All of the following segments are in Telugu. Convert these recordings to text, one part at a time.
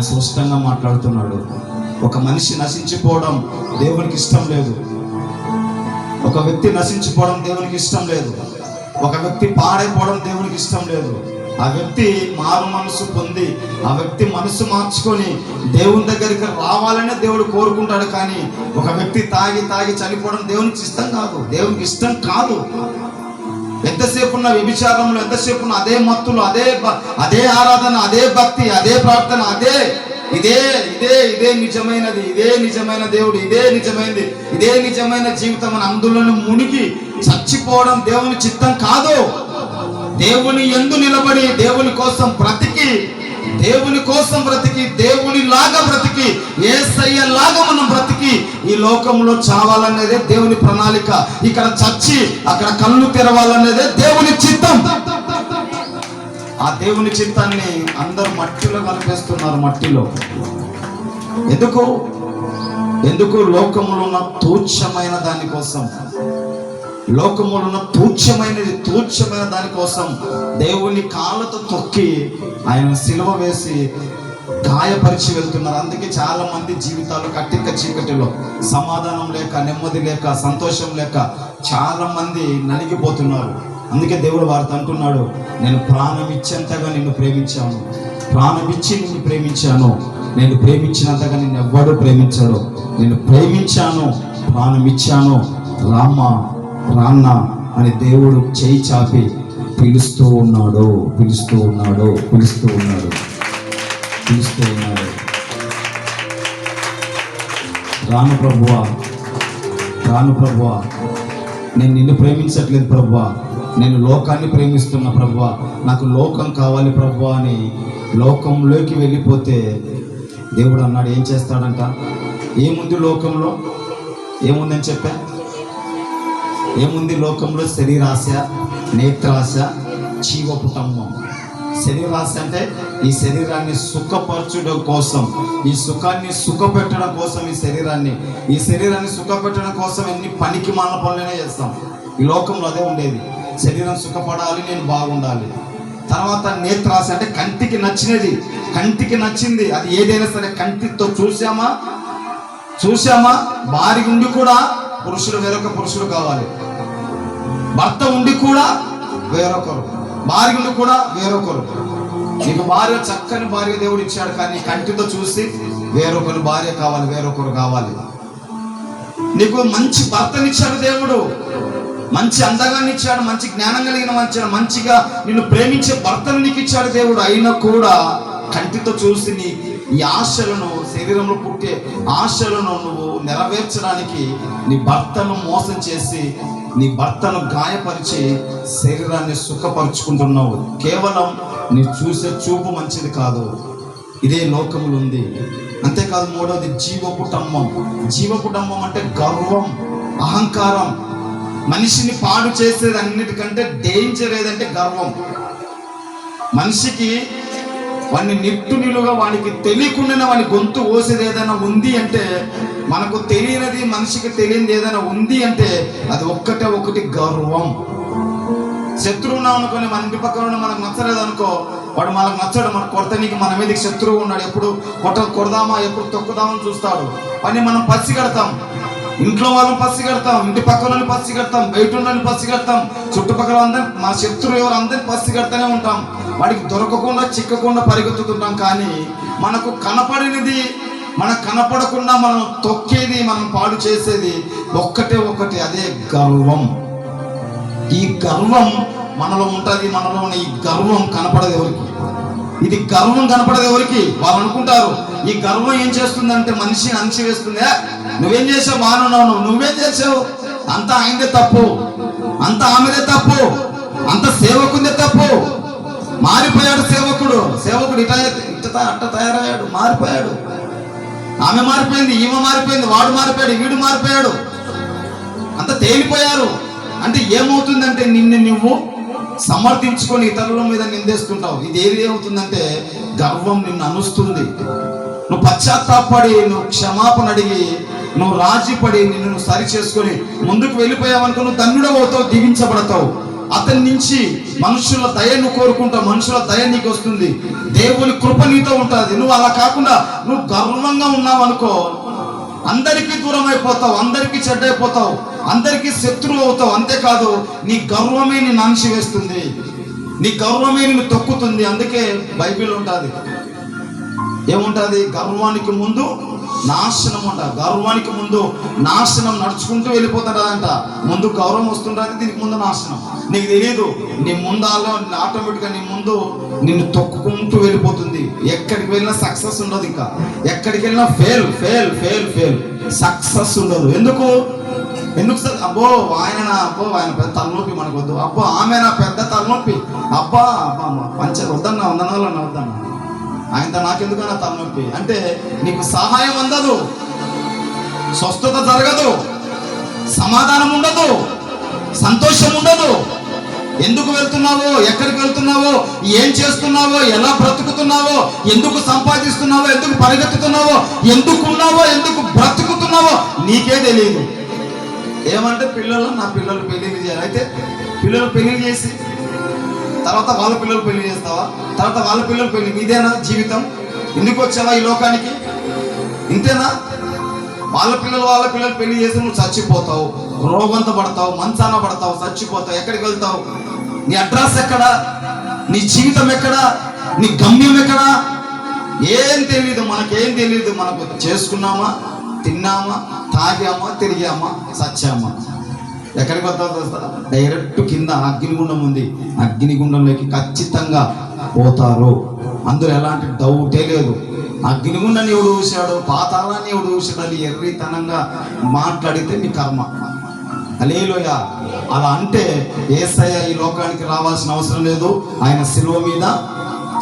ఆయన స్పష్టంగా మాట్లాడుతున్నాడు. ఒక మనిషి నశించిపోవడం దేవునికి ఇష్టం లేదు. ఒక వ్యక్తి నశించిపోవడం దేవునికి ఇష్టం లేదు. ఒక వ్యక్తి పాడైపోవడం దేవునికి ఇష్టం లేదు. ఆ వ్యక్తి మారు మనసు పొంది ఆ వ్యక్తి మనసు మార్చుకొని దేవుని దగ్గరికి రావాలనే దేవుడు కోరుకుంటాడు. కానీ ఒక వ్యక్తి తాగి తాగి చనిపోవడం దేవునికి ఇష్టం కాదు. దేవునికి ఇష్టం కాదు. ఎంతసేపు ఉన్న వ్యభిచారంలో, ఎంతసేపు ఉన్న అదే మత్తులు, అదే ఆరాధన, అదే భక్తి, అదే ప్రార్థన, ఇదే నిజమైనది, ఇదే నిజమైన దేవుడు, ఇదే నిజమైనది, ఇదే నిజమైన జీవితం అని అందులోని మునిగి చచ్చిపోవడం దేవుని చిత్తం కాదు. దేవుని యందు నిలబడి దేవుని కోసం బ్రతికి దేవుని లాగా బ్రతికి యేసయ్య లాగా మనం బ్రతికి ఈ లోకంలో చావాలనేదే దేవుని ప్రణాళిక. ఇక్కడ చచ్చి అక్కడ కళ్ళు తెరవాలనేదే దేవుని చిత్తం. ఆ దేవుని చిత్తాన్ని అందరూ మట్టిలో కలిపేస్తున్నారు. మట్టిలో ఎందుకు లోకములో ఉన్న తుచ్చమైన దానికోసం, లోకములో ఉన్న తుచ్చమైన దానికోసం దేవుని కాళ్ళతో తొక్కి ఆయన సిలువ వేసి గాయపరిచి వెళ్తున్నారు. అందుకే చాలా మంది జీవితాలు కట్టిక చీకటిలో సమాధానం లేక, నెమ్మది లేక, సంతోషం లేక చాలా మంది నలిగిపోతున్నారు. అందుకే దేవుడు వారితో అంటున్నాడు, నేను ప్రాణం ఇచ్చేంతగా నిన్ను ప్రేమించాను, ప్రాణం ఇచ్చి నిన్ను ప్రేమించాను, నేను ప్రేమించినంతగా నిన్ను ఎవ్వడూ ప్రేమించాడు. నేను ప్రేమించాను, ప్రాణం ఇచ్చాను, రాన్న అని దేవుడు చేయి చాపి పిలుస్తూ ఉన్నాడు. రాను ప్రభువా, నేను నిన్ను ప్రేమించట్లేదు ప్రభువా, నేను లోకాన్ని ప్రేమిస్తున్నా ప్రభువా, నాకు లోకం కావాలి ప్రభువా అని లోకంలోకి వెళ్ళిపోతే దేవుడు అన్నాడు, ఏం చేస్తాడంట? ఏముంది లోకంలో? ఏముందని చెప్పా? ఏముంది లోకంలో? శరీరాశ, నేత్రాశ, జీవపుటమ్మం. శరీరాశ అంటే ఈ శరీరాన్ని సుఖపరచడం కోసం, ఈ సుఖాన్ని సుఖపెట్టడం కోసం, ఈ శరీరాన్ని సుఖపెట్టడం కోసం ఎన్ని పనికి మాల పనులనే చేస్తాం. ఈ లోకంలో అదే ఉండేది. శరీరం సుఖపడాలి, నేను బాగుండాలి. తర్వాత నేత్రాశ అంటే కంటికి నచ్చింది అది ఏదైనా సరే కంటితో చూసామా భార్య ఉండి కూడా వేరొక పురుషుడు కావాలి, భర్త ఉండి కూడా వేరొకరు, భార్య ఉండి కూడా వేరొకరు. నీకు భార్య, చక్కని భార్య దేవుడు ఇచ్చాడు, కానీ కంటితో చూసి వేరొకరు భార్య కావాలి, వేరొకరు కావాలి. నీకు మంచి భర్తనిచ్చాడు దేవుడు, మంచి అందంగాన్ని ఇచ్చాడు, మంచి జ్ఞానం కలిగిన మంచిగా నిన్ను ప్రేమించే భర్తను నీకు ఇచ్చాడు దేవుడు. అయినా కూడా కంటితో చూసి ఈ ఆశలను, శరీరంలో పుట్టే ఆశలను నువ్వు నెరవేర్చడానికి నీ భర్తను మోసం చేసి, నీ భర్తను గాయపరిచి శరీరాన్ని సుఖపరుచుకుంటున్నావు. కేవలం నీ చూసే చూపు మంచిది కాదు. ఇదే లోకములు ఉంది. అంతేకాదు, మూడవది జీవపుటమ్మం అంటే గర్వం, అహంకారం. మనిషిని పాడు చేసేది అన్నిటికంటే డేంజర్ ఏదంటే గర్వం. మనిషికి వాడిని నిలుగా వాడికి తెలియకుండా వాడి గొంతు కోసేది ఏదైనా ఉంది అంటే, మనకు తెలియనిది మనిషికి తెలియనిది ఏదైనా ఉంది అంటే అది ఒకటి గర్వం. శత్రువున్నా అనుకోని, మన ఇంటి పక్కన మనకు నచ్చలేదు అనుకో, వాడు మనకు నచ్చాడు, మనకు కొడతానికి మన మీదకి శత్రువు ఉన్నాడు, ఎప్పుడు కొడదామా, ఎప్పుడు తొక్కుదామని చూస్తాడు. పని మనం పసిగడతాం, ఇంట్లో వాళ్ళని పసిగడతాం, ఇంటి పక్కన పసిగడతాం, బయట ఉన్నని పసిగడతాం, చుట్టుపక్కల అందరిని, మన శత్రువు ఎవరు అందరిని పసిగడతానే ఉంటాం. వాడికి దొరకకుండా చిక్కకుండా పరిగెత్తుతుంటాం. కానీ మనకు కనపడినది, మనకు కనపడకుండా మనం తొక్కేది, మనం పాడు చేసేది ఒకటి, అదే గర్వం. ఈ గర్వం మనలో ఉంటుంది. మనలో ఉన్న ఈ గర్వం కనపడదు ఎవరికి. ఇది గర్వం కనపడదు ఎవరికి. వాళ్ళు అనుకుంటారు ఈ గర్వం ఏం చేస్తుందంటే మనిషిని అణిచివేస్తుంది. నువ్వేం చేసావు, బాగున్నావు, నువ్వేం చేసావు, అంతా ఆయనదే తప్పు, అంతా ఆమెదే తప్పు, అంత సేవకుందే తప్పు. మారిపోయాడు సేవకుడు అట్ట తయారయ్యాడు, మారిపోయాడు. ఆమె మారిపోయింది, ఈమె మారిపోయింది, వాడు మారిపోయాడు, వీడు మారిపోయాడు, అంత తేలిపోయారు. అంటే ఏమవుతుందంటే నిన్ను నువ్వు సమర్థించుకొని ఇతరుల మీద నిందేస్తుంటావు. ఇది ఏది ఏమవుతుందంటే గర్వం నిన్ను అనుస్తుంది. నువ్వు పశ్చాత్తాపడి, నువ్వు క్షమాపణ అడిగి, నువ్వు రాజీపడి, నిన్ను సరి చేసుకొని ముందుకు వెళ్ళిపోయావనుకో, నువ్వు ధన్యుడవు అవుతావు, దీవించబడతావు. అతని నుంచి మనుషుల దయను కోరుకుంటావు, మనుషుల దయ నీకు వస్తుంది, దేవుని కృప నీతో ఉంటుంది. నువ్వు అలా కాకుండా నువ్వు గర్వంగా ఉన్నావు అనుకో, అందరికీ దూరం అయిపోతావు, అందరికీ చెడ్డైపోతావు, అందరికీ శత్రువు అవుతావు. అంతేకాదు నీ గర్వమే నిన్ను అణిచివేస్తుంది, నీ గర్వమే నిన్ను తొక్కుతుంది. అందుకే బైబిల్ ఉంటుంది, ఏముంటుంది? గర్వానికి ముందు నాశనం అంట. గర్వానికి ముందు నాశనం నడుచుకుంటూ వెళ్ళిపోతాడంట. ముందు గౌరవం వస్తుంటుంది, దీనికి ముందు నాశనం. నీకు తెలియదు, నీ ముందాలో ఆటోమేటిక్గా నీ ముందు నిన్ను తొక్కుకుంటూ వెళ్ళిపోతుంది. ఎక్కడికి వెళ్ళినా సక్సెస్ ఉండదు, ఇంకా ఎక్కడికి వెళ్ళినా fail fail fail fail, success ఉండదు. ఎందుకు సార్? అబ్బో ఆయన పెద్ద తలనొప్పి, మనకు వద్దు. అబ్బో ఆమె నా పెద్ద తలనొప్పి, అబ్బా వద్దన్నా వద్దన్నా ఆయనతో నాకెందుకన్నా తలనొప్పి అంటే నీకు సహాయం అందదు, స్వస్థత జరగదు, సమాధానం ఉండదు, సంతోషం ఉండదు. ఎందుకు వెళ్తున్నావో, ఎక్కడికి వెళ్తున్నావో, ఏం చేస్తున్నావో, ఎలా బ్రతుకుతున్నావో, ఎందుకు సంపాదిస్తున్నావో, ఎందుకు పరిగెత్తుతున్నావో, ఎందుకున్నావో, ఎందుకు బ్రతుకుతున్నావో నీకే తెలియదు. ఏమంటే నా పిల్లలు పెళ్లి చేయాలి. అయితే పిల్లలు పెళ్లి చేసి తర్వాత వాళ్ళ పిల్లలు పెళ్లి చేస్తావా, తర్వాత వాళ్ళ పిల్లలు పెళ్లి. ఇదేనా జీవితం? ఎందుకు వచ్చావా ఈ లోకానికి? ఇంతేనా? వాళ్ళ పిల్లలు పెళ్లి చేసి నువ్వు చచ్చిపోతావు, రోగంతో పడతావు, మంచాన పడతావు, చచ్చిపోతావు. ఎక్కడికి వెళ్తావు? నీ అడ్రస్ ఎక్కడా? నీ జీవితం ఎక్కడా? నీ గమ్యం ఎక్కడా? ఏం తెలియదు, మనకేం తెలియదు. మనకు చేసుకున్నామా, తిన్నామా, తాగామా, తిరిగామా, చచ్చామా. ఎక్కడికి వస్తావు తెలుస్తా? డైరెక్ట్ కింద అగ్నిగుండం ఉంది, అగ్నిగుండంలోకి ఖచ్చితంగా పోతారు. అందులో ఎలాంటి డౌటే లేదు. అగ్నిగుండాన్ని ఎవడు చూశాడు, పాతాళాన్ని ఎవడు చూశాడు అని ఎర్రితనంగా మాట్లాడితే మీ కర్మ. హల్లెలూయా. అలా అంటే యేసయ్య ఈ లోకానికి రావాల్సిన అవసరం లేదు, ఆయన శిలువ మీద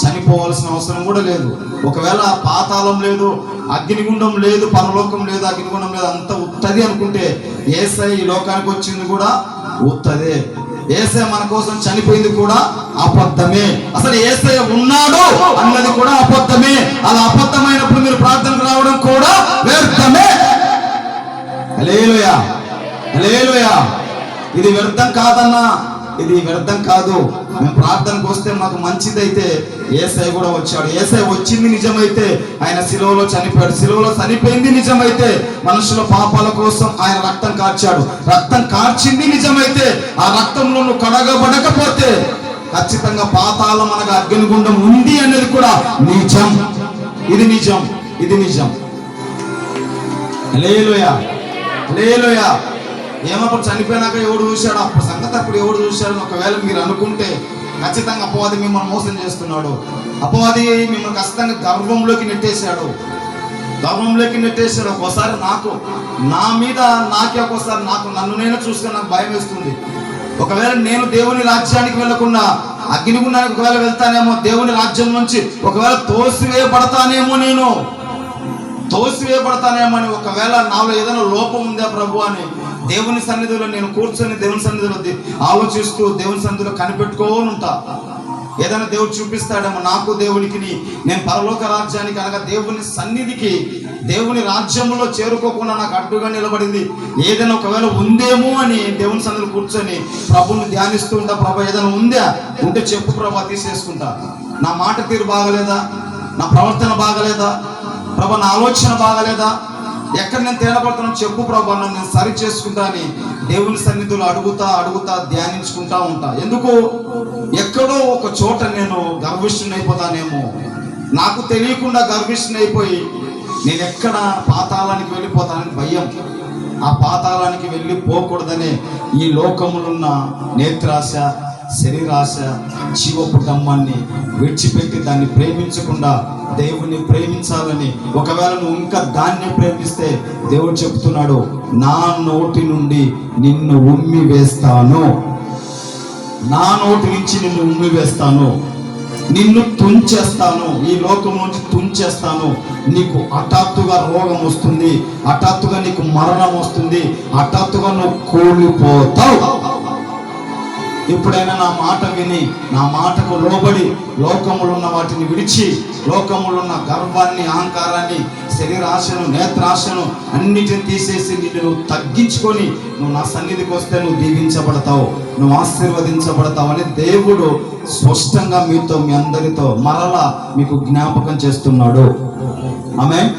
చనిపోవాల్సిన అవసరం కూడా లేదు. ఒకవేళ పాతాళం లేదు, అగ్నిగుండం లేదు, పరలోకం లేదు, అగ్నిగుండం లేదు, అంత ఉత్తది అనుకుంటే యేసయ్య ఈ లోకానికి వచ్చింది కూడా ఉత్తదే. యేసయ్య మన కోసం చనిపోయింది కూడా అబద్ధమే. అసలు యేసయ్య ఉన్నాడు అన్నది కూడా అబద్ధమే. అలా అబద్ధమైనప్పుడు మీరు ప్రార్థనకు రావడం కూడా వ్యర్థమే. హల్లెలూయా, హల్లెలూయా. ఇది వ్యర్థం కాదన్నా, ఇది వ్యర్థం కాదు. మేము ప్రార్థనకు వస్తే మాకు మంచిదైతే యేసయ్య కూడా వచ్చాడు. యేసయ్య వచ్చింది నిజమైతే ఆయన శిలువలో చనిపోయాడు, శిలువలో చనిపోయింది నిజమైతే మనుషుల పాపాల కోసం ఆయన రక్తం కార్చాడు, రక్తం కార్చింది నిజమైతే ఆ రక్తంలో నువ్వు కడగబడకపోతే ఖచ్చితంగా పాతాళం అనగా అగ్నిగుండం ఉంది అనేది కూడా నిజం. ఇది నిజం, ఇది నిజం. హల్లెలూయా, హల్లెలూయా. ఏమప్పుడు చనిపోయినాక ఎవడు చూశాడు, అప్పుడు సంగతి అప్పుడు ఎవడు చూశాడు ఒకవేళ మీరు అనుకుంటే ఖచ్చితంగా అపవాది మిమ్మల్ని మోసం చేస్తున్నాడు. అపవాది మిమ్మల్ని ఖచ్చితంగా గర్వంలోకి నెట్టేశాడు. ఒక్కోసారి నా మీద నాకే ఒక్కోసారి నన్ను నేను చూసుకొని నాకు భయం వేస్తుంది. ఒకవేళ నేను దేవుని రాజ్యానికి వెళ్లకుండా అగ్నిగుండానికి ఒకవేళ వెళ్తానేమో, దేవుని రాజ్యం నుంచి ఒకవేళ తోసివేయబడతానేమో అని ఒకవేళ నాలో ఏదైనా లోపం ఉందా ప్రభు అని దేవుని సన్నిధిలో నేను కూర్చొని దేవుని సన్నిధిలో ఆలోచిస్తూ దేవుని సన్నిధిలో కనిపెట్టుకోని ఉంటా. ఏదైనా దేవుడు చూపిస్తాడేమో నాకు దేవునికి, నేను పరలోక రాజ్యానికి అనగా దేవుని సన్నిధికి, దేవుని రాజ్యంలో చేరుకోకుండా నాకు అడ్డుగా నిలబడింది ఏదైనా ఒకవేళ ఉందేమో అని దేవుని సన్నిధిలో కూర్చొని ప్రభుని ధ్యానిస్తూ ఉంటా. ప్రభు ఏదైనా ఉంటే చెప్పు ప్రభు, తీసేసుకుంటా. నా మాట తీరు బాగలేదా, నా ప్రవర్తన బాగలేదా ప్రభు, నా ఆలోచన బాగలేదా, ఎక్కడ నేను తేడాపడుతున్నాను చెప్పు ప్రభు, నేను సరి చేసుకుంటా అని దేవుని సన్నిధిలో అడుగుతా ధ్యానించుకుంటా ఉంటా. ఎందుకు? ఎక్కడో ఒక చోట నేను గర్విష్ఠుని అయిపోతానేమో, నాకు తెలియకుండా గర్విష్ఠుని అయిపోయి నేను ఎక్కడ పాతాళానికి వెళ్ళిపోతానని భయం. ఆ పాతాళానికి వెళ్ళిపోకూడదనే ఈ లోకములున్న నేత్రాశ, శరీరాశ, జీవపు డమ్మాన్ని విడిచిపెట్టి దాన్ని ప్రేమించకుండా దేవుణ్ణి ప్రేమించాలని, ఒకవేళ నువ్వు ఇంకా దాన్ని ప్రేమిస్తే దేవుడు చెప్తున్నాడు, నా నోటి నుండి నిన్ను ఉమ్మి వేస్తాను, నా నోటి నుంచి నిన్ను ఉమ్మి వేస్తాను, నిన్ను తుంచేస్తాను, ఈ లోకం నుంచి తుంచేస్తాను. నీకు హఠాత్తుగా రోగం వస్తుంది, హఠాత్తుగా నీకు మరణం వస్తుంది, హఠాత్తుగా నువ్వు కూలిపోతావు. ఎప్పుడైనా నా మాట విని నా మాటకు లోబడి లోకములో ఉన్న వాటిని విడిచి, లోకములో ఉన్న గర్వాన్ని, అహంకారాన్ని, శరీరాశను, నేత్రాశను అన్నిటిని తీసేసి నిన్ను తగ్గించుకొని నువ్వు నా సన్నిధికి వస్తే నువ్వు దీవించబడతావు, నువ్వు ఆశీర్వదించబడతావు అని దేవుడు స్పష్టంగా మీతో, మీ అందరితో మరలా మీకు జ్ఞాపకం చేస్తున్నాడు. ఆమేన్.